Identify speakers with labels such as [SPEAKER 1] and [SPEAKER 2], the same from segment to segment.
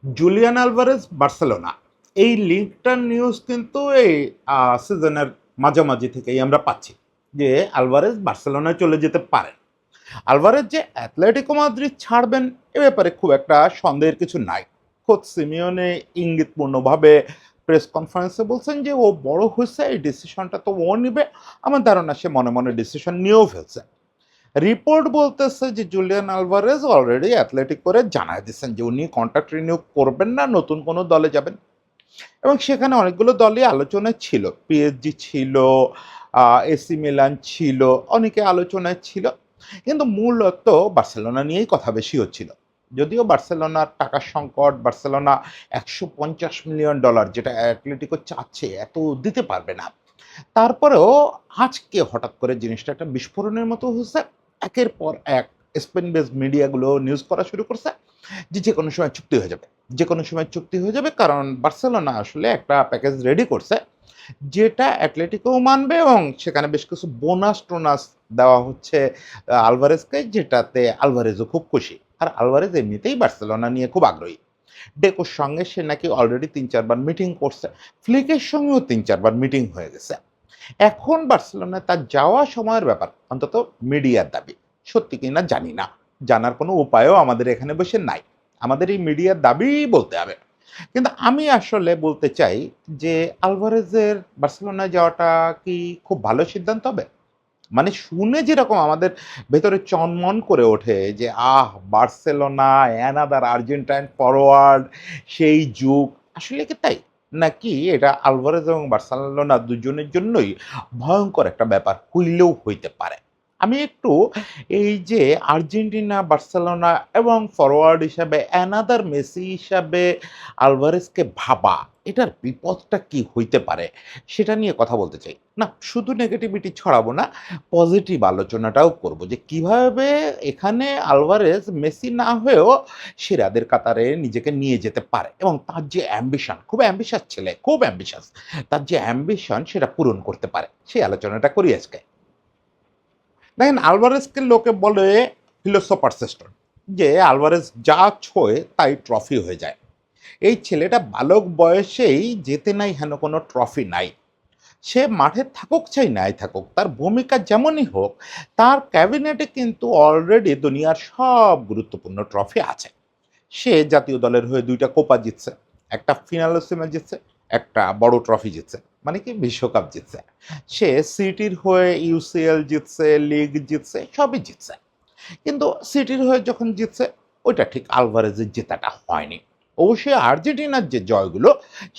[SPEAKER 1] Julian Alvarez Barcelona এই লিগটার news কিন্তু এই সিজনের মাঝামাঝি থেকেই আমরা পাচ্ছি যে আলভারেজ বার্সেলোনায় চলে যেতে পারেন। আলভারেজ যে অ্যাথলেটিকো মাদ্রিদ ছাড়বেন এ ব্যাপারে খুব একটা সন্দেহের কিছু নাই। খোদ সিমিওনে ইঙ্গিতপূর্ণভাবে প্রেস কনফারেন্সে বলছেন যে ও বড় হয়েছে, এই ডিসিশনটা তো ও নিবে। আমার ধারণা সে মনে মনে ডিসিশন নিয়েও ফেলছে। রিপোর্ট বলতেছে যে জুলিয়ান আলভারেজ অলরেডি অ্যাথলেটিক করে জানায় দিচ্ছেন যে উনি কন্ট্রাক্ট রিনিউ করবেন না, নতুন কোনো দলে যাবেন। এবং সেখানে অনেকগুলো দলই আলোচনায় ছিল, পিএসজি ছিল, এসি মিলান ছিল, অনেকে আলোচনায় ছিল। কিন্তু মূলত বার্সেলোনা নিয়েই কথা বেশি হচ্ছিল। যদিও বার্সেলোনার টাকার সংকট, বার্সেলোনা $150 মিলিয়ন যেটা অ্যাথলেটিকো চাচ্ছে এত দিতে পারবে না। তারপরেও আজকে হঠাৎ করে জিনিসটা একটা বিস্ফোরণের মতো হচ্ছে। একের পর এক স্পেন বেস মিডিয়াগুলো নিউজ করা শুরু করছে যে যেকোনো সময় চুক্তি হয়ে যাবে, যেকোনো সময় চুক্তি হয়ে যাবে, কারণ বার্সেলোনা আসলে একটা প্যাকেজ রেডি করছে যেটা অ্যাটলেটিকোও মানবে এবং সেখানে বেশ কিছু বোনাস টোনাস দেওয়া হচ্ছে আলভারেজকে, যেটাতে আলভারেজও খুব খুশি। আর আলভারেজ এমনিতেই বার্সেলোনা নিয়ে খুব আগ্রহী। ডেকোর সঙ্গে সে নাকি অলরেডি ৩-৪ বার মিটিং করছে, ফ্লিকের সঙ্গেও ৩-৪ বার মিটিং হয়ে গেছে। এখন বার্সেলোনায় তার যাওয়া সময়ের ব্যাপার, অন্তত মিডিয়ার দাবি। সত্যি কিনা জানি না, জানার কোনো উপায়ও আমাদের এখানে বসে নাই। আমাদের এই মিডিয়ার দাবিই বলতে হবে। কিন্তু আমি আসলে বলতে চাই যে আলভারেজের বার্সেলোনায় যাওয়াটা কি খুব ভালো সিদ্ধান্ত হবে? মানে শুনে যেরকম আমাদের ভেতরে চনমন করে ওঠে যে বার্সেলোনা অ্যানাদার আর্জেন্টাইন ফরওয়ার্ড, সেই যুগ, আসলে কি তাই? নাকি এটা আলভারেজ এবং বার্সেলোনা দুজনের জন্যই ভয়ঙ্কর একটা ব্যাপার হইলেও হইতে পারে? আমি একটু এই যে আর্জেন্টিনা, বার্সেলোনা এবং ফরওয়ার্ড হিসাবে অ্যানাদার মেসি হিসাবে আলভারেজকে ভাবা, এটার বিপদটা কি হইতে পারে সেটা নিয়ে কথা বলতে চাই। না শুধু নেগেটিভিটি ছড়াবো না, পজিটিভ আলোচনাটাও করব যে কিভাবে এখানে আলভারেজ মেসি না হয়েও সেরাদের কাতারে নিজেকে নিয়ে যেতে পারে এবং তার যে অ্যাম্বিশন, খুব অ্যাম্বিশাস ছেলে, খুব অ্যাম্বিশাস, তার যে অ্যাম্বিশন সেটা পূরণ করতে পারে, সেই আলোচনাটা করি আজকে। দেখেন, আলভারেজকে লোকে বলে ফিলোসোফার সিস্টেম, যে আলভারেজ যা ছোঁয় তাই ট্রফি হয়ে যায়। এই ছেলেটা বালক বয়সেই যেতে নাই হেন কোনো ট্রফি নাই। সে মাঠে থাকুক চাই নাই থাকুক, তার ভূমিকা যেমনই হোক, তার ক্যাবিনেটে কিন্তু অলরেডি দুনিয়ার সব গুরুত্বপূর্ণ ট্রফি আছে। সে জাতীয় দলের হয়ে ২টা কোপা জিতছে, একটা ফিনালসিমা জিতছে, একটা বড় ট্রফি জিতছে, মানে কি বিশ্বকাপ জিতছে। সে সিটির হয়ে ইউসিএল জিতছে, লিগ জিতছে, সবই জিতছে। কিন্তু সিটির হয়ে যখন জিতছে, ওইটা ঠিক আলভারেজের জেতাটা হয়নি। অবশ্যই আর্জেন্টিনার যে জয়গুলো,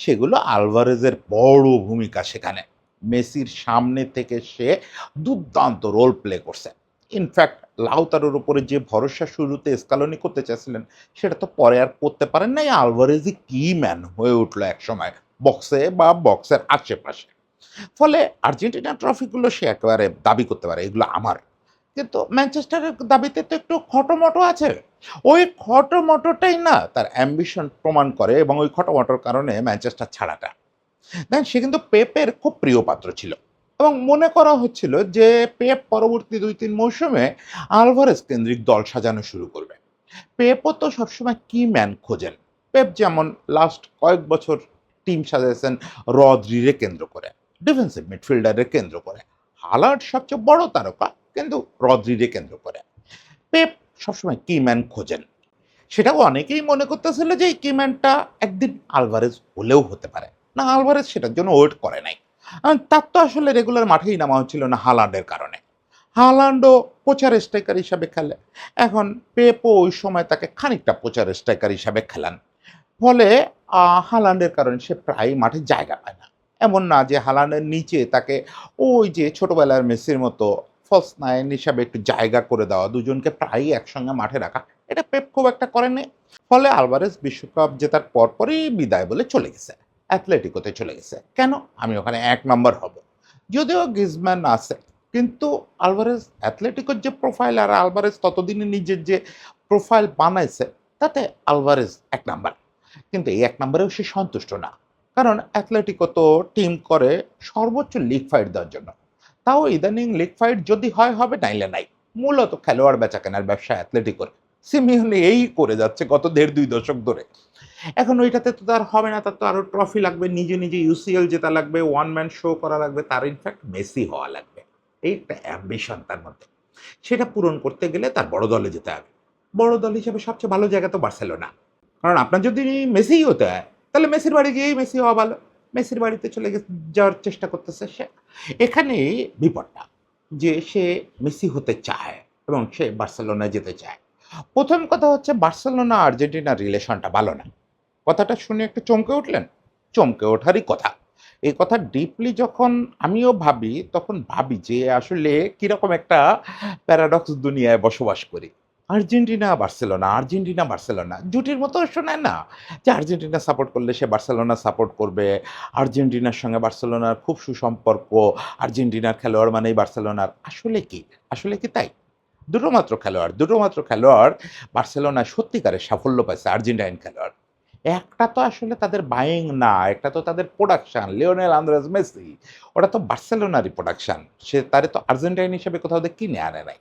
[SPEAKER 1] সেগুলো আলভারেজের বড় ভূমিকা সেখানে। মেসির সামনে থেকে সে দুর্দান্ত রোল প্লে করছে। ইনফ্যাক্ট লাউতারোর উপরে যে ভরসা শুরুতে স্কালোনি করতে চাইছিলেন, সেটা তো পরে আর করতে পারেন নাই। আলভারেজই কি ম্যান হয়ে উঠলো একসময় বক্সে বা বক্সের আশেপাশে। ফলে আর্জেন্টিনা ট্রফিগুলো সে একেবারে দাবি করতে পারে এগুলো আমার। কিন্তু ম্যানচেস্টারের দাবিতে তো একটু খটোমটো আছে। ওই খটোমটোটাই না তার অ্যাম্বিশন প্রমাণ করে এবং ওই খটোমটোর কারণে ম্যানচেস্টার ছাড়াটা। দেখেন, সে কিন্তু পেপের খুব প্রিয় পাত্র ছিল এবং মনে করা হচ্ছিল যে পেপ পরবর্তী ২-৩ মৌসুমে আলভারেজ কেন্দ্রিক দল সাজানো শুরু করবে। পেপও তো সবসময় কি ম্যান খোঁজেন। পেপ যেমন লাস্ট কয়েক বছর টিম সাজাইছেন রদ্রিরে কেন্দ্র করে, ডিফেন্সিভ মিডফিল্ডারে কেন্দ্র করে। হালার্ড সবচেয়ে বড় তারকা, কিন্তু রদ্রিরে কেন্দ্র করে। পেপ সবসময় কি ম্যান খোঁজেন। সেটাও অনেকেই মনে করতেছিল যে এই কি ম্যানটা একদিন আলভারেজ হলেও হতে পারে। না, আলভারেজ সেটার জন্য ওয়েট করে নাই। তার তো আসলে রেগুলার মাঠেই নামা হচ্ছিল না হালান্ডের কারণে। হালান্ডও পোচার স্ট্রাইকার হিসাবে খেলে। এখন পেপও ওই সময় তাকে খানিকটা পোচার স্ট্রাইকার হিসাবে খেলান। ফলে হালান্ডের কারণে সে প্রায়ই মাঠে জায়গা পায় না। এমন না যে হালান্ডের নিচে তাকে ওই যে ছোটবেলার মেসির মতো ফলস নাইন হিসাবে একটু জায়গা করে দেওয়া, দুজনকে প্রায়ই একসঙ্গে মাঠে রাখা, এটা পেপ খুব একটা করেনি। ফলে আলভারেজ বিশ্বকাপ জেতার পরপরই বিদায় বলে চলে গেছে, অ্যাথলেটিকোতে চলে গেছে। কেন? আমি ওখানে ১ নম্বর হব। যদিও গ্রিজমান আছে, কিন্তু আলভারেজ অ্যাথলেটিকোর যে প্রোফাইল আর আলভারেজ ততদিনে নিজের যে প্রোফাইল বানাইছে, তাতে আলভারেজ ১ নাম্বার। কিন্তু এই ১ নম্বরেও সে সন্তুষ্ট না। কারণ অ্যাথলেটিকো তো টিম করে সর্বোচ্চ লিগ ফাইট দেওয়ার জন্য। তাও ইদানিং লিগ ফাইট যদি হয় হবে, নাইলে নাই। মূলত খেলোয়াড় বেচাকেনার ব্যবসা অ্যাথলেটিকোর। সিমিওনে এই করে যাচ্ছে গত ১.৫-২ দশক ধরে। এখন ওইটাতে তো তার হবে না, তার তো আরো ট্রফি লাগবে, নিজে, নিজে ইউসিএল জেতা লাগবে, ওয়ান ম্যান শো করা লাগবে, তার ইনফ্যাক্ট মেসি হওয়া লাগবে। এই একটা অ্যাম্বিশন তার মধ্যে। সেটা পূরণ করতে গেলে তার বড় দলে যেতে হবে। বড় দল হিসেবে সবচেয়ে ভালো জায়গা তো বার্সেলোনা। কারণ আপনার যদি মেসিই হতে হয়, তাহলে মেসির বাড়ি গিয়েই মেসি হওয়া ভালো। মেসির বাড়িতে চলে যাওয়ার চেষ্টা করতেছে সে। এখানেই বিপদটা যে সে মেসি হতে চায় এবং সে বার্সেলোনায় যেতে চায়। ১ম কথা হচ্ছে বার্সেলোনা আর্জেন্টিনার রিলেশনটা ভালো না। কথাটা শুনে একটু চমকে উঠলেন? চমকে ওঠারই কথা। এই কথা ডিপলি যখন আমিও ভাবি, তখন ভাবি যে আসলে কিরকম একটা প্যারাডক্স দুনিয়ায় বসবাস করি। আর্জেন্টিনা, বার্সেলোনা, আর্জেন্টিনা, বার্সেলোনা জুটির মতো শোনায় না? যে আর্জেন্টিনা সাপোর্ট করলে সে বার্সেলোনা সাপোর্ট করবে। আর্জেন্টিনার সঙ্গে বার্সেলোনার খুব সুসম্পর্ক। আর্জেন্টিনার খেলোয়াড় মানেই বার্সেলোনার। আসলে কি? আসলে কি তাই? দুটো মাত্র খেলোয়াড় বার্সেলোনায় সত্যিকারের সাফল্য পাইছে আর্জেন্টাইন খেলোয়াড়। একটা তো আসলে তাদের বাইং না, একটা তো তাদের প্রোডাকশন। লিওনেল আন্দ্রেস মেসি, ওটা তো বার্সেলোনারই প্রোডাকশন। সে তারে তো আর্জেন্টাইন হিসেবে কোথাও দিয়ে কিনে আনে নাই।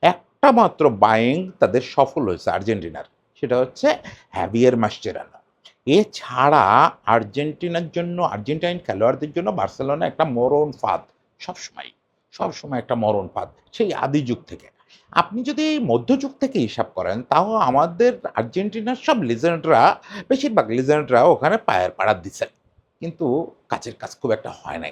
[SPEAKER 1] একটা মাত্র বাইং তাদের সফল হয়েছে আর্জেন্টিনার। সেটা হচ্ছে হ্যাভিয়ের মাসচেরানো। এছাড়া আর্জেন্টিনার জন্য, আর্জেন্টাইন খেলোয়াড়দের জন্য বার্সেলোনা একটা মরণ ফাঁদ। সবসময়, সবসময় একটা মরণ ফাঁদ। সেই আদি যুগ থেকে। আপনি যদি এই মধ্যযুগ থেকে হিসাব করেন, তাও আমাদের আর্জেন্টিনার সব লিজেন্ডরা, বেশিরভাগ লিজেন্ডরা ওখানে পায়ের পাড়া দিছেন। কিন্তু কাজের কাজ খুব একটা হয় নাই।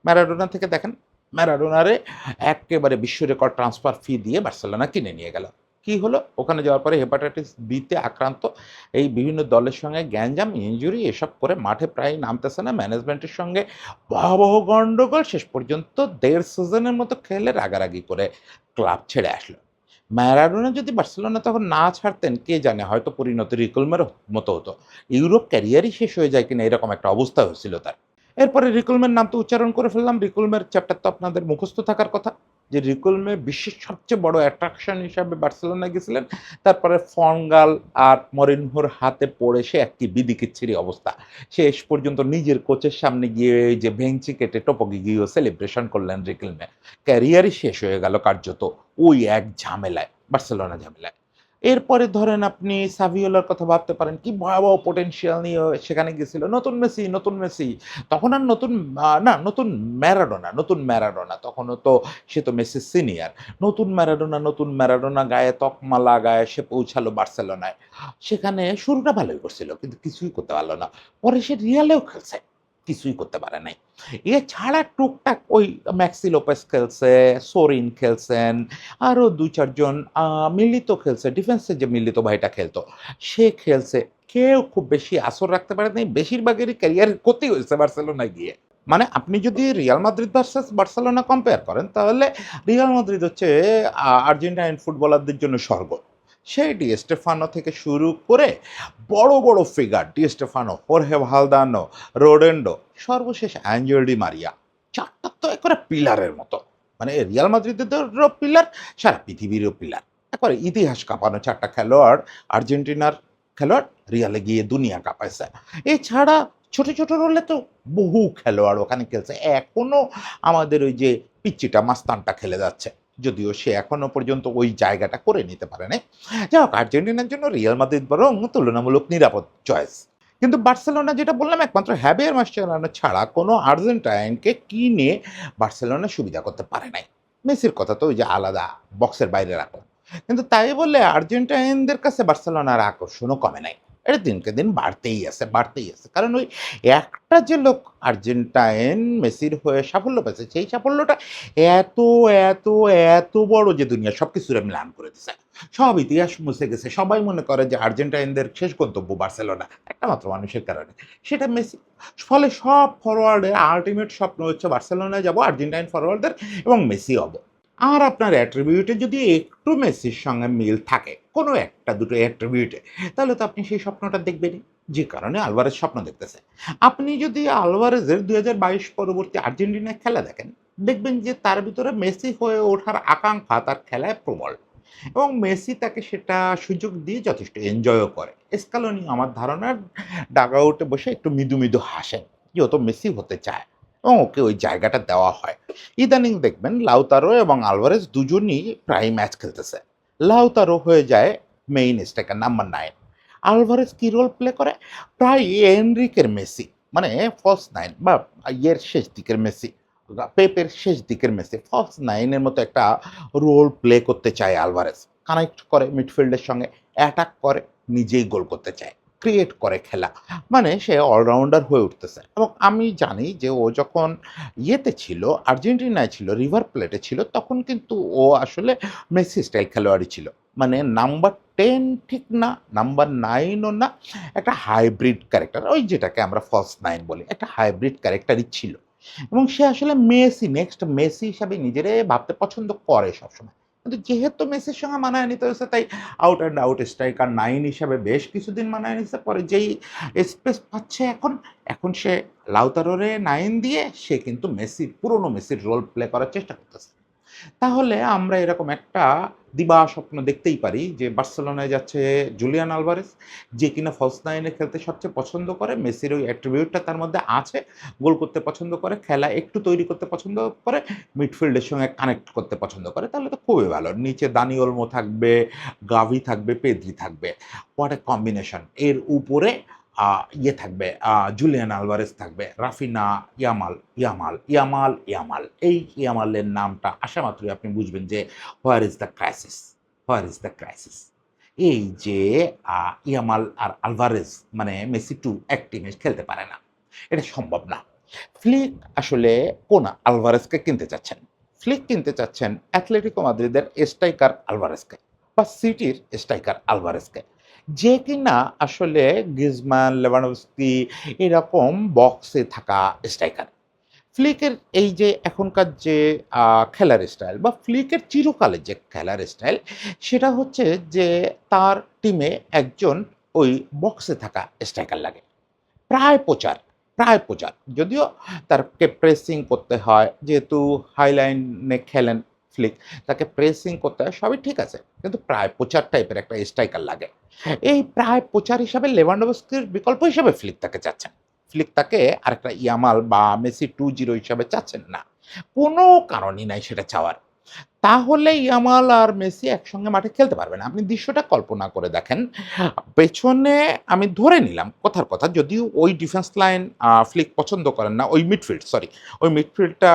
[SPEAKER 1] ম্যারাডোনা থেকে দেখেন, ম্যারাডোনারে এক্কেবারে বিশ্ব রেকর্ড ট্রান্সফার ফি দিয়ে বার্সেলোনা কিনে নিয়ে গেল। কি হলো? ওখানে যাওয়ার পরে হেপাটাইটিস বি-তে আক্রান্ত, এই বিভিন্ন দলের সঙ্গে গ্যাঞ্জাম, ইনজুরি এসব করে মাঠে প্রায় নামতেছে না। ম্যানেজমেন্টের সঙ্গে ভয়াবহ গন্ডগোল। শেষ পর্যন্ত ১.৫ সিজনের মতো খেলে রাগারাগি করে ক্লাব ছেড়ে আসলো। ম্যারাডোনা যদি বার্সেলোনা তখন না ছাড়তেন, কে জানে হয়তো পরিণতি রিকলমের মতো হতো। ইউরোপ ক্যারিয়ারই শেষ হয়ে যায় কিনা এরকম একটা অবস্থা হয়েছিল তার। এরপরে রিকলমের নাম তো উচ্চারণ করে ফেললাম। রিকলমের চ্যাপ্টার তো আপনাদের মুখস্থ থাকার কথা। যে রিকলমে বিশ্বের সবচেয়ে বড় অ্যাট্রাকশন হিসাবে বার্সেলোনায় গেছিলেন। তারপরে ফনগাল আর মরিনহোর হাতে পড়ে সে একটি বিদিকিচ্ছিরি অবস্থা। শেষ পর্যন্ত নিজের কোচের সামনে গিয়ে এই যে ভেঙচি কেটে টপকে গিয়েও সেলিব্রেশন করলেন রিকলমে। ক্যারিয়ারই শেষ হয়ে গেল কার্যত ওই এক ঝামেলায়, বার্সেলোনা ঝামেলায়। এরপরে ধরেন আপনি সাভিওলার কথা ভাবতে পারেন। কি ভয়াবহ পটেনশিয়াল নিয়ে সেখানে গেছিল। নতুন মেসি, নতুন মেসি। তখন আর নতুন না, নতুন ম্যারাডোনা, নতুন ম্যারাডোনা। তখনও তো সে তো মেসির সিনিয়র। নতুন ম্যারাডোনা, নতুন ম্যারাডোনা গায়ে তকমা লাগায় সে পৌঁছালো বার্সেলোনায়। সেখানে শুরুটা ভালোই করছিল, কিন্তু কিছুই করতে পারল না। পরে সে রিয়ালেও খেলছে। কিছুই করতে পারে নাই। এছাড়া টুকটাক ওই ম্যাক্সি লোপেস খেলছে, সোরিন খেলছেন, আরো ২-৪ জন মিলিত খেলছে। ডিফেন্সের যে মিলিত ভাইটা খেলতো, সে খেলছে। কেউ খুব বেশি আসর রাখতে পারে নাই। বেশিরভাগেরই ক্যারিয়ারের ক্ষতি হয়েছে বার্সেলোনায় গিয়ে। মানে আপনি যদি Real Madrid versus Barcelona compare করেন, তাহলে রিয়াল মাদ্রিদ হচ্ছে আর্জেন্টাইন ফুটবলারদের জন্য স্বর্গ। সেই ডি স্টেফানো থেকে শুরু করে বড়, বড় ফিগার ডি স্টেফানো, হোর্হে ভালদানো, রোডেন্ডো, সর্বশেষ অ্যাঞ্জেল ডি মারিয়া। ৪ টা তো একেবারে পিলারের মতো। মানে রিয়াল মাদ্রিদেরও পিলার, সারা পৃথিবীরও পিলার। একেবারে ইতিহাস কাঁপানো ৪ টা খেলোয়াড়, আর্জেন্টিনার খেলোয়াড় রিয়ালে গিয়ে দুনিয়া কাঁপাইছে। এছাড়া ছোট, ছোট রোলে তো বহু খেলোয়াড় ওখানে খেলছে। এখনো আমাদের ওই যে পিচ্চিটা মাস্তানটা খেলে যাচ্ছে। যদিও সে এখনো পর্যন্ত ওই জায়গাটা করে নিতে পারে নাই। যাই হোক, আর্জেন্টিনার জন্য রিয়াল মাদ্রিদ বরং তুলনামূলক নিরাপদ চয়েস। কিন্তু বার্সেলোনা, যেটা বললাম, একমাত্র হ্যাভিয়ের মাসচেরানো ছাড়া কোনো আর্জেন্টাইনকে কিনে বার্সেলোনা সুবিধা করতে পারে নাই। মেসির কথা তো ওই যে আলাদা, বক্সের বাইরে রাখলাম। কিন্তু তাই বলে আর্জেন্টাইনদের কাছে বার্সেলোনার আকর্ষণও কমে নাই। এটা দিনকে দিন বাড়তেই আছে, বাড়তেই আছে। কারণ ওই একটা যে লোক আর্জেন্টাইন মেসির হয়ে সাফল্য পেয়েছে, সেই সাফল্যটা এত, এত, এত বড় যে দুনিয়া সবকিছুরে ম্লান করে দিছে। সব ইতিহাস মুছে গেছে। সবাই মনে করে যে আর্জেন্টাইনদের শেষ গন্তব্য বার্সেলোনা। একটা মাত্র মানুষের কারণে। সেটা মেসি। ফলে সব ফরোয়ার্ডের আল্টিমেট স্বপ্ন হচ্ছে বার্সেলোনায় যাবো, আর্জেন্টাইন ফরোয়ার্ডদের, এবং মেসি হবো। আর আপনার অ্যাট্রিবিউটে যদি একটু মেসির সঙ্গে মিল থাকে, কোনো একটা দুটো অ্যাট্রিবিউটে, তাহলে তো আপনি সেই স্বপ্নটা দেখবেনই। যে কারণে আলভারেজ স্বপ্ন দেখতেছে। আপনি যদি আলভারেজের ২০২২ পরবর্তী আর্জেন্টিনায় খেলা দেখেন, দেখবেন যে তার ভিতরে মেসি হয়ে ওঠার আকাঙ্ক্ষা তার খেলায় প্রবল। এবং মেসি তাকে সেটা সুযোগ দিয়ে যথেষ্ট এনজয়ও করে। স্কালোনি আমার ধারণার ডাগআউটে বসে একটু মৃদু, মৃদু হাসেন যে ও তো মেসি হতে চায় এবং ওকে ওই জায়গাটা দেওয়া হয়। ইদানিং দেখবেন লাউতারো এবং আলভারেজ দুজনই প্রায় ম্যাচ খেলতেছে। লাউতারো হয়ে যায় মেইন স্ট্রাইকার নাম্বার 9। আলভারেজ কি রোল প্লে করে? প্রায় এনরিকের মেসি, মানে ফলস 9 বা ইয়ের শেষ দিকের মেসি, পেপের শেষ দিকের মেসি, ফলস 9 এর মতো একটা রোল প্লে করতে চায় আলভারেজ। কানেক্ট করে মিডফিল্ডের সঙ্গে, অ্যাটাক করে, নিজেই গোল করতে চায়, ক্রিয়েট করে খেলা। মানে সে অলরাউন্ডার হয়ে উঠতেছে। এবং আমি জানি যে ও যখন ইয়েতে ছিল, আর্জেন্টিনায় ছিল, রিভার প্লেটে ছিল, তখন কিন্তু ও আসলে মেসি স্টাইল খেলোয়াড়ই ছিল। মানে নাম্বার 10 ঠিক না, নাম্বার 9 ও না, একটা হাইব্রিড ক্যারেক্টার। ওই যেটাকে আমরা ফলস 9 বলি। একটা হাইব্রিড ক্যারেক্টারই ছিল। এবং সে আসলে মেসি, নেক্সট মেসি হিসাবে নিজেরে ভাবতে পছন্দ করে সবসময়। কিন্তু যেহেতু মেসির সঙ্গে মানায় নিতে হয়েছে, তাই আউট অ্যান্ড আউট স্ট্রাইকার 9 হিসাবে বেশ কিছুদিন মানায় নিছে। পরে যেই স্পেস পাচ্ছে এখন, এখন সে লাউতারোরে 9 দিয়ে সে কিন্তু মেসির, পুরনো মেসির রোল প্লে করার চেষ্টা করতেছে। তাহলে আমরা এরকম একটা দিবা স্বপ্ন দেখতেই পারি যে বার্সেলোনায় যাচ্ছে জুলিয়ান আলভারেজ, যে কিনা ফলস নাইনে খেলতে সবচেয়ে পছন্দ করে। মেসির ওই অ্যাট্রিবিউটটা তার মধ্যে আছে। গোল করতে পছন্দ করে, খেলা একটু তৈরি করতে পছন্দ করে, মিডফিল্ডের সঙ্গে কানেক্ট করতে পছন্দ করে। তাহলে তো খুবই ভালো। নিচে দানি ওলমো থাকবে, গাভি থাকবে, পেদ্রি থাকবে। What a combination! এর উপরে ইয়ে থাকবে, জুলিয়ান আলভারেজ থাকবে, রাফিনা, ইয়ামাল। এই ইয়ামালের নামটা আসা মাত্রই আপনি বুঝবেন যে where is the crisis, where is the crisis. এই যে ইয়ামাল আর আলভারেজ, মানে মেসি 2 এক টিমে খেলতে পারে না। এটা সম্ভব না। ফ্লিক আসলে কোন আলভারেজকে কিনতে চাচ্ছেন? ফ্লিক কিনতে চাচ্ছেন অ্যাটলেটিকো মাদ্রিদের স্ট্রাইকার আলভারেজকে, বা সিটির স্ট্রাইকার আলভারেজকে। যে কিনা আসলে গ্রিজমান, লেভানডস্কি এরকম বক্সে থাকা স্ট্রাইকার। ফ্লিকের এই যে এখনকার যে খেলার স্টাইল, বা ফ্লিকের চিরকালের যে খেলার স্টাইল, সেটা হচ্ছে যে তার টিমে একজন ওই বক্সে থাকা স্ট্রাইকার লাগে। প্রায় প্রচার, প্রায় প্রচার। যদিও তাকে প্রেসিং করতে হয়, যেহেতু হাই লাইনে খেলেন ফ্লিক, তাকে প্রেসিং করতে হয়, সবই ঠিক আছে। কিন্তু প্রায় প্রচার টাইপের একটা স্ট্রাইকার লাগে। এই প্রায় প্রচার হিসাবে লেভানডস্কির বিকল্প হিসাবে ফ্লিক তাকে চাচ্ছেন। ফ্লিক তাকে আরেকটা ইয়ামাল বা মেসি 2-0 হিসাবে চাচ্ছেন না। কোনো কারণই নাই সেটা চাওয়ার। তাহলে ইয়ামাল আর মেসি একসঙ্গে মাঠে খেলতে পারবে না। আপনি দৃশ্যটা কল্পনা করে দেখেন। পেছনে আমি ধরে নিলাম কথার কথা, যদিও ওই ডিফেন্স লাইন ফ্লিক পছন্দ করেন না। ওই মিডফিল্ড, সরি, ওই মিডফিল্ডটা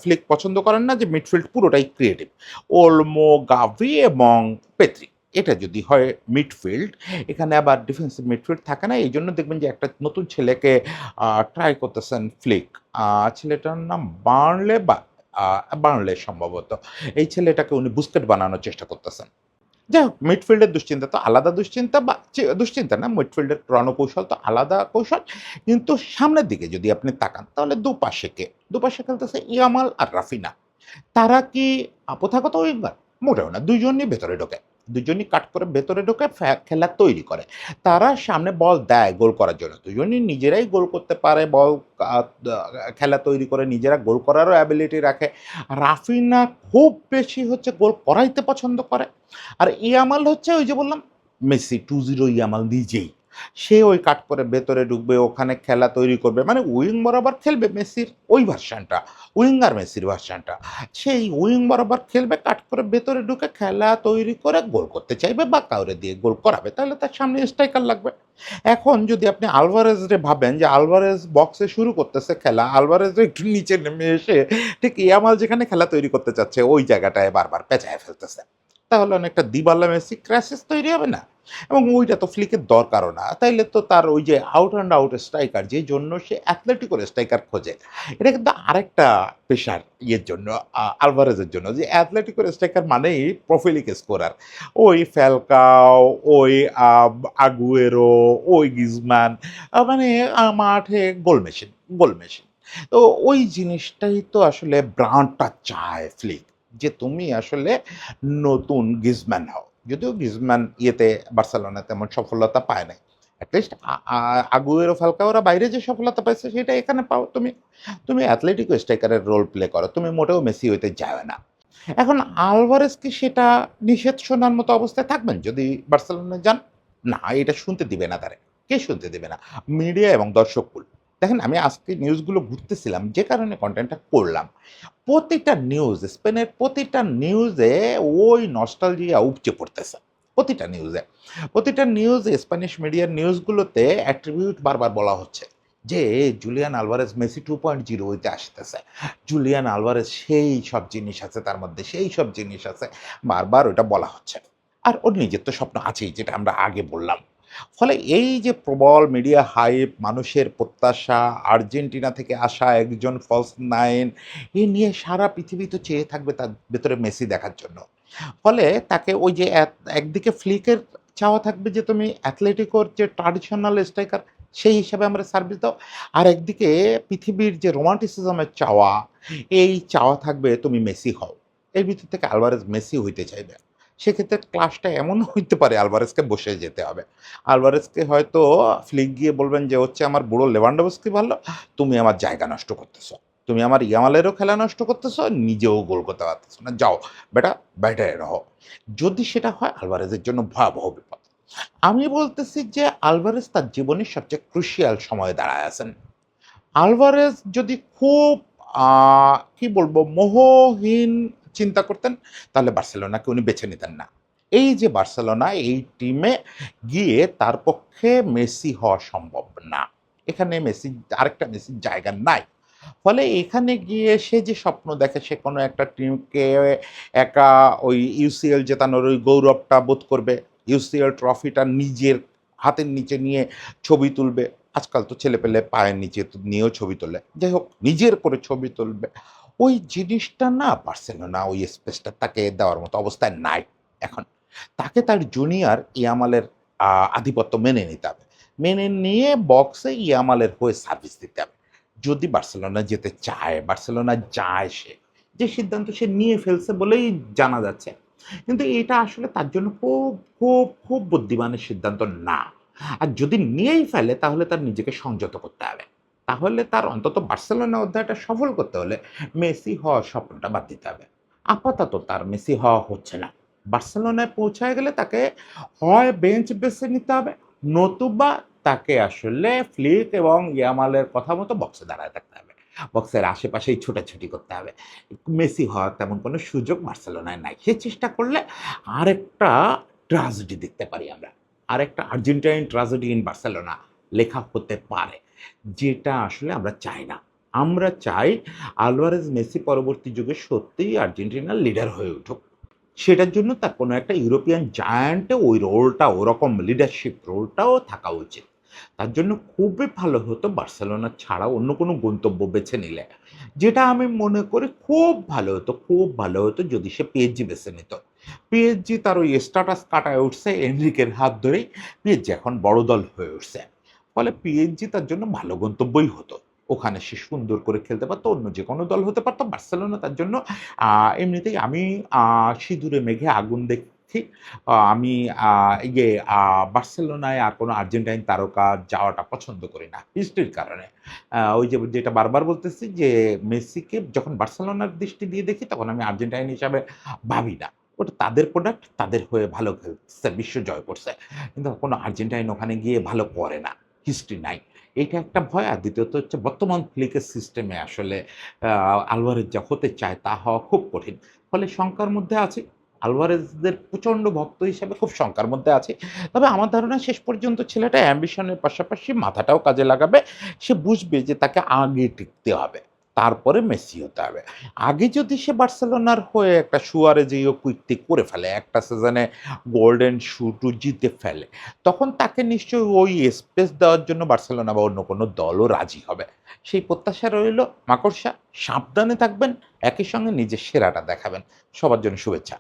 [SPEAKER 1] ফ্লিক পছন্দ করেন না, যে মিডফিল্ড পুরোটাই ক্রিয়েটিভ। ওলমো, গাভি এবং পেদ্রি। এটা যদি হয় মিডফিল্ড, এখানে আবার ডিফেন্সিভ মিডফিল্ড থাকে না। এইজন্য দেখবেন যে একটা নতুন ছেলেকে ট্রাই করতেছেন ফ্লিক। ছেলেটার নাম বার্নলে সম্ভবত। এই ছেলেটাকে উনি বুস্কেট বানানোর চেষ্টা করতেছেন। যাই হোক, মিডফিল্ডের দুশ্চিন্তা তো আলাদা দুশ্চিন্তা, বা দুশ্চিন্তা না, মিডফিল্ডের রণকৌশল তো আলাদা কৌশল। কিন্তু সামনের দিকে যদি আপনি তাকান, তাহলে দুপাশে কে? দুপাশে খেলতেছে ইয়ামাল আর রাফিনা। তারা কি প্রথাগত উইঙ্গার? মোটেও না। ২ জনই ভেতরে ঢোকে। ২ জনই কাট করে ভেতরে ঢোকে, খেলা তৈরি করে। তারা সামনে বল দেয় গোল করার জন্য। ২ জনই নিজেরাই গোল করতে পারে, বল আ দা খেলা তৈরি করে, নিজেরা গোল করারও অ্যাবিলিটি রাখে। রাফিনা খুব বেশি হচ্ছে গোল করাইতে পছন্দ করে। আর ইয়ামাল হচ্ছে ওই যে বললাম, মেসি 2-0 ইয়ামাল নিজেই। সে ওই কাট করে ভেতরে ঢুকবে, ওখানে খেলা তৈরি করবে। মানে উইং বরাবর খেলবে মেসির ওই ভার্সনটা, উইঙ্গার মেসির ভার্সনটা। সেই উইং বরাবর খেলবে, কাট করে ভেতরে ঢুকে খেলা তৈরি করে গোল করতে চাইবে, বা কাউরে দিয়ে গোল করাবে। তাহলে তার সামনে স্ট্রাইকার লাগবে। এখন যদি আপনি আলভারেজরে ভাবেন যে আলভারেজ বক্সে শুরু করতেছে খেলা, আলভারেজ একটু নিচে নেমে এসে ঠিক ইয়ামাল যেখানে খেলা তৈরি করতে চাচ্ছে ওই জায়গাটায় বারবার পেঁচায় ফেলতেছে। তাহলে অনেকটা দিবালা মেসি ক্রাইসিস তৈরি হবে না? এবং ওইটা তো ফ্লিকের দরকারও না। তাইলে তো তার ওই যে আউট অ্যান্ড আউট স্ট্রাইকার, যে জন্য সে অ্যাথলেটিকোর স্ট্রাইকার খোঁজে, এটা কিন্তু আরেকটা পেশার ইয়ের জন্য, আলভারেজের জন্য, যে অ্যাথলেটিকোর স্ট্রাইকার মানেই প্রোফিলিক স্কোরার। ওই ফ্যালকাও, ওই আগুয়েরো, ওই গ্রিজমান, মানে মাঠে গোল মেশিন, গোল মেশিন। তো ওই জিনিসটাই তো আসলে ব্র্যান্ডটা চায় ফ্লিক, যে তুমি আসলে নতুন গ্রিজমান হও। যদিও গ্রিজমান ইয়েতে বার্সেলোনায় তেমন সফলতা পায় নাই। এটলিস্ট আগুয়েরো, ফালকাওরা বাইরে যে সফলতা পাইছে সেটা এখানে পাও তুমি। তুমি অ্যাথলেটিকো স্ট্রাইকারের রোল প্লে করো। তুমি মোটেও মেসি হইতে যাবে না। এখন আলভারেজ কি সেটা নিষেধ শোনার মতো অবস্থায় থাকবেন যদি বার্সেলোনায় যান? না, এটা শুনতে দিবে না তারে। কে শুনতে দিবে না? মিডিয়া এবং দর্শককুল। দেখেন, আমি আজকে নিউজগুলো ঘুরতেছিলাম, যে কারণে কনটেন্টটা করলাম। প্রতিটা নিউজ, স্পেনের প্রতিটা নিউজে ওই নস্টালজিয়া উপচে পড়তেছে। প্রতিটা নিউজে স্প্যানিশ মিডিয়ার নিউজগুলোতে অ্যাট্রিবিউট বারবার বলা হচ্ছে যে জুলিয়ান আলভারেজ মেসি 2.0 হইতে আসতেছে। জুলিয়ান আলভারেজ সেই সব জিনিস আছে তার মধ্যে, সেই সব জিনিস আছে। বারবার ওইটা বলা হচ্ছে। আর ওর নিজের তো স্বপ্ন আছেই যেটা আমরা আগে বললাম। ফলে এই যে প্রবল মিডিয়া হাইপ, মানুষের প্রত্যাশা, আর্জেন্টিনা থেকে আসা একজন ফলস নাইন, এ নিয়ে সারা পৃথিবী তো চেয়ে থাকবে তার ভেতরে মেসি দেখার জন্য। ফলে তাকে ওই যে একদিকে ফ্লিকের চাওয়া থাকবে যে তুমি অ্যাথলেটিকোর যে ট্র্যাডিশনাল স্ট্রাইকার সেই হিসাবে আমরা সার্ভিস দাও। আর একদিকে পৃথিবীর যে রোমান্টিসিজমের চাওয়া, এই চাওয়া থাকবে তুমি মেসি হও। এর ভিতর থেকে আলভারেজ মেসি হইতে চাইবে। সেক্ষেত্রে ক্লাসটা এমন হইতে পারে আলভারেজকে বসে যেতে হবে। আলভারেজকে হয়তো ফ্লিক গিয়ে বলবেন যে হচ্ছে আমার বুড়ো লেভানডোভস্কি ভালো, তুমি আমার জায়গা নষ্ট করতেছো। তুমি আমার ইয়ামালেরও খেলা নষ্ট করতেছো, নিজেও গোল করতে পারতেছো না। যাও বেটা, ব্যাটারে রহো। যদি সেটা হয় আলভারেজের জন্য ভয়াবহ বিপদ। আমি বলতেছি যে আলভারেজ তার জীবনের সবচেয়ে ক্রুশিয়াল সময়ে দাঁড়ায় আছেন। আলভারেজ যদি খুব কি বলবো মোহহীন চিন্তা করতেন তাহলে বার্সেলোনাকে উনি বেছে নিতেন না। এই যে বার্সেলোনা এই টিমে গিয়ে তার পক্ষে মেসি হওয়া সম্ভব না। এখানে মেসি আরেকটা মেসির জায়গা নাই। ফলে এখানে গিয়ে সে যে স্বপ্ন দেখে সে কোনো একটা টিমকে একা ওই ইউসিএল জেতানোর ওই গৌরবটা বোধ করবে। ইউসিএল ট্রফিটা নিজের হাতের নিচে নিয়ে ছবি তুলবে। আজকাল তো ছেলেপেলে পায়ের নিচে নিয়েও ছবি তোলে। যাই হোক নিজের করে ছবি তুলবে। ওই জিনিসটা না বার্সেলোনা ওই স্পেসটা তাকে দেওয়ার মতো অবস্থায় নাই এখন। তাকে তার জুনিয়র ইয়ামালের আধিপত্য মেনে নিতে হবে। মেনে নিয়ে বক্সে ইয়ামালের হয়ে সার্ভিস দিতে হবে। যদি বার্সেলোনা যেতে চায়, বার্সেলোনা যায় সে। যে সিদ্ধান্ত সে নিয়ে ফেলছে বলেই জানা যাচ্ছে। কিন্তু এটা আসলে তার জন্য খুব বুদ্ধিমানের সিদ্ধান্ত না। আর যদি নিয়েই ফেলে তাহলে তার নিজেকে সংযত করতে হবে। তাহলে তার অন্তত বার্সেলোনা অধ্যায়টা সফল করতে হলে মেসি হওয়ার স্বপ্নটা বাদ দিতে হবে। আপাতত তার মেসি হওয়া হচ্ছে না। বার্সেলোনায় পৌঁছায় গেলে তাকে হয় বেঞ্চ বেছে নিতে হবে, নতুবা তাকে আসলে ফ্লিক এবং ইয়ামালের কথা মতো বক্সে দাঁড়ায় থাকতে হবে। বক্সের আশেপাশেই ছোটাছুটি করতে হবে। মেসি হওয়ার তেমন কোনো সুযোগ বার্সেলোনায় নাই। সে চেষ্টা করলে আরেকটা ট্র্যাজেডি দেখতে পারি আমরা। আরেকটা আর্জেন্টাইন ট্র্যাজেডি ইন বার্সেলোনা লেখা হতে পারে। যেটা আসলে আমরা চাই না। আমরা চাই আলভারেজ মেসি পরবর্তী যুগে সত্যিই আর্জেন্টিনার লিডার হয়ে উঠুক। সেটার জন্য তার কোনো একটা ইউরোপিয়ান জায়ান্টে ওই রোলটা ওরকম লিডারশিপ রোলটাও থাকা উচিত। তার জন্য খুবই ভালো হতো বার্সেলোনা ছাড়া অন্য কোনো গন্তব্য বেছে নিলে। যেটা আমি মনে করি খুব ভালো হতো যদি সে পিএসজি বেছে নিত। পিএসজি তার ওই স্ট্যাটাস কাটায় উঠছে এনরিকের হাত ধরেই। পিএসজি এখন বড় দল হয়ে উঠছে। ফলে পিএসজি তার জন্য ভালো গন্তব্যই হতো। ওখানে সে সুন্দর করে খেলতে পারতো। অন্য যেকোনো দল হতে পারত। বার্সেলোনা তার জন্য এমনিতেই আমি সিঁদুরে মেঘে আগুন দেখি। আমি ইয়ে বার্সেলোনায় আর কোনো আর্জেন্টাইন তারকা যাওয়াটা পছন্দ করি না হিস্ট্রির কারণে। ওই যে যেটা বারবার বলতেছি যে মেসিকে যখন বার্সেলোনার দৃষ্টি দিয়ে দেখি তখন আমি আর্জেন্টাইন হিসাবে ভাবি না। ওটা তাদের প্রোডাক্ট, তাদের হয়ে ভালো খেলছে, বিশ্ব জয় করছে। কিন্তু কোনো আর্জেন্টাইন ওখানে গিয়ে ভালো করে না। হিস্ট্রি নাই। এইটা একটা ভয়। আর দ্বিতীয়ত হচ্ছে বর্তমান ফ্লিকের সিস্টেমে আসলে আলভারেজ যা হতে চায় তা হওয়া খুব কঠিন। ফলে শঙ্কার মধ্যে আছি। আলভারেজদের প্রচণ্ড ভক্ত হিসাবে খুব শঙ্কার মধ্যে আছি। তবে আমার ধারণা শেষ পর্যন্ত ছেলেটা অ্যাম্বিশনের পাশাপাশি মাথাটাও কাজে লাগাবে। সে বুঝবে যে তাকে আগে টিকতে হবে। তারপরে মেসি হতে হবে। আগে যদি সে বার্সেলোনার হয়ে একটা সুয়ারেজীয় কীর্তি করে ফেলে, একটা সিজনে গোল্ডেন শুটও জিতে ফেলে, তখন তাকে নিশ্চয়ই ওই স্পেস দেওয়ার জন্য বার্সেলোনা বা অন্য কোনো দলও রাজি হবে। সেই প্রত্যাশা রইল। মাকড়সা, সাবধানে থাকবেন, একই সঙ্গে নিজের সেরাটা দেখাবেন। সবার জন্য শুভেচ্ছা।